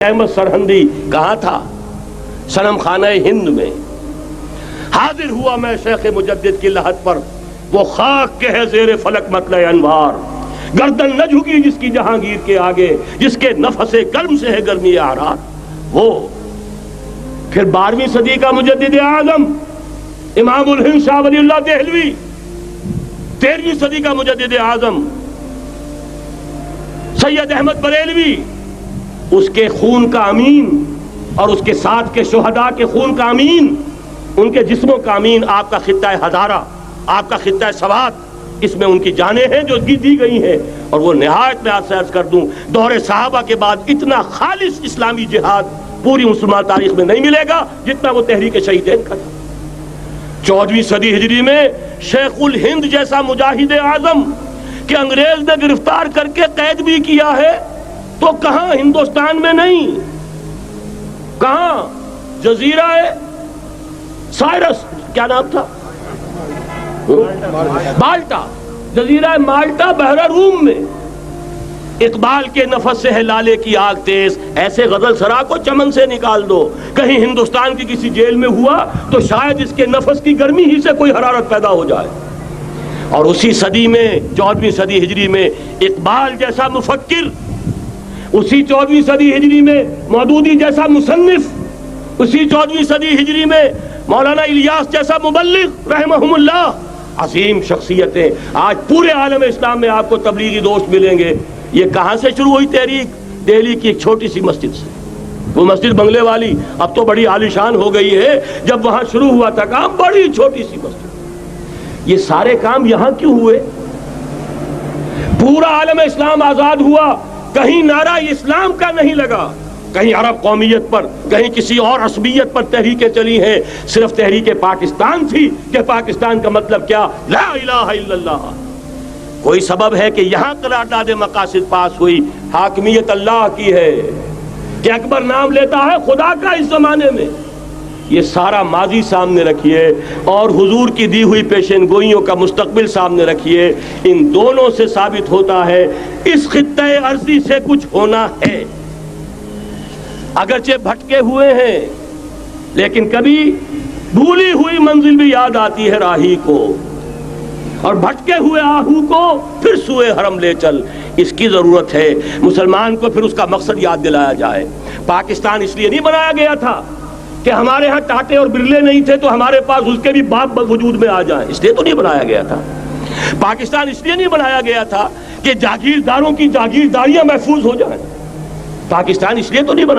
احمد سرہندی کہاں تھا؟ صنم خانہ ہند میں حاضر ہوا میں شیخ مجدد کی لحد پر، وہ خاک کے ہے زیر فلک مطلع انوار، گردن نہ جھکی جس کی جہانگیر کے آگے، جس کے نفس گرم سے ہے گرمی اعرار۔ وہ پھر 12ویں صدی کا مجدد اعظم امام الہند شاہ ولی اللہ دہلوی، 13ویں صدی کا مجدد اعظم سید احمد بریلوی، اس کے خون کا امین اور اس کے ساتھ کے شہداء کے خون کا امین، ان کے جسموں کا امین آپ کا خطہ ہزارہ، آپ کا خطہ سوات، اس میں ان کی جانیں ہیں جو دی گئی ہیں۔ اور وہ نہایت میں آپ سے عرض کر دوں، دور صحابہ کے بعد اتنا خالص اسلامی جہاد پوری مسلمان تاریخ میں نہیں ملے گا جتنا وہ تحریک شہیدین کا تھا۔ 14ویں صدی ہجری میں شیخ الہند جیسا مجاہد اعظم کہ انگریز نے گرفتار کر کے قید بھی کیا ہے، تو کہاں ہندوستان میں نہیں، کہاں جزیرہ سائرس، کیا نام تھا، مالٹا، جزیرہ مالٹا بحر روم میں اقبال کے نفس سے ہے لالے کی آگ تیز، ایسے غزل سرا کو چمن سے نکال دو، کہیں ہندوستان کی کسی جیل میں ہوا تو شاید اس کے نفس کی گرمی ہی سے کوئی حرارت پیدا ہو جائے۔ اور اسی صدی میں 14ویں صدی ہجری میں اقبال جیسا مفکر، اسی 14ویں صدی ہجری میں مودودی جیسا مصنف، اسی 14ویں صدی ہجری میں مولانا الیاس جیسا مبلغ رحمہم اللہ، عظیم شخصیتیں آج پورے عالم اسلام میں آپ کو تبلیغی دوست ملیں گے۔ یہ کہاں سے شروع ہوئی تحریک؟ دہلی کی ایک چھوٹی سی مسجد سے، وہ مسجد بنگلے والی اب تو بڑی عالیشان ہو گئی ہے، جب وہاں شروع ہوا تھا کام بڑی چھوٹی سی مسجد۔ یہ سارے کام یہاں کیوں ہوئے؟ پورا عالم اسلام آزاد ہوا، کہیں نعرہ اسلام کا نہیں لگا، کہیں عرب قومیت پر، کہیں کسی اور عصبیت پر تحریکیں چلی ہیں، صرف تحریک پاکستان تھی کہ پاکستان کا مطلب کیا؟ لا الہ الا اللہ۔ کوئی سبب ہے کہ یہاں قرارداد مقاصد پاس ہوئی، حاکمیت اللہ کی ہے، کہ اکبر نام لیتا ہے خدا کا اس زمانے میں۔ یہ سارا ماضی سامنے رکھیے اور حضور کی دی ہوئی پیشین گوئیوں کا مستقبل سامنے رکھیے، ان دونوں سے ثابت ہوتا ہے اس خطہ ارضی سے کچھ ہونا ہے۔ اگرچہ بھٹکے ہوئے ہیں لیکن کبھی بھولی ہوئی منزل بھی یاد آتی ہے راہی کو، اور بھٹکے ہوئے آہو کو پھر سوئے حرم لے چل، اس کی ضرورت ہے مسلمان کو پھر اس کا مقصد یاد دلایا جائے۔ پاکستان اس لیے نہیں بنایا گیا تھا کہ ہمارے ہاں ٹاٹے اور برلے نہیں تھے تو ہمارے پاس اس کے بھی باپ وجود میں آ جائیں، اس لیے تو نہیں بنایا گیا تھا۔ پاکستان اس لیے نہیں بنایا گیا تھا کہ جاگیرداروں کی جاگیرداریاں محفوظ ہو جائیں، پاکستان اس لیے تو نہیں بنایا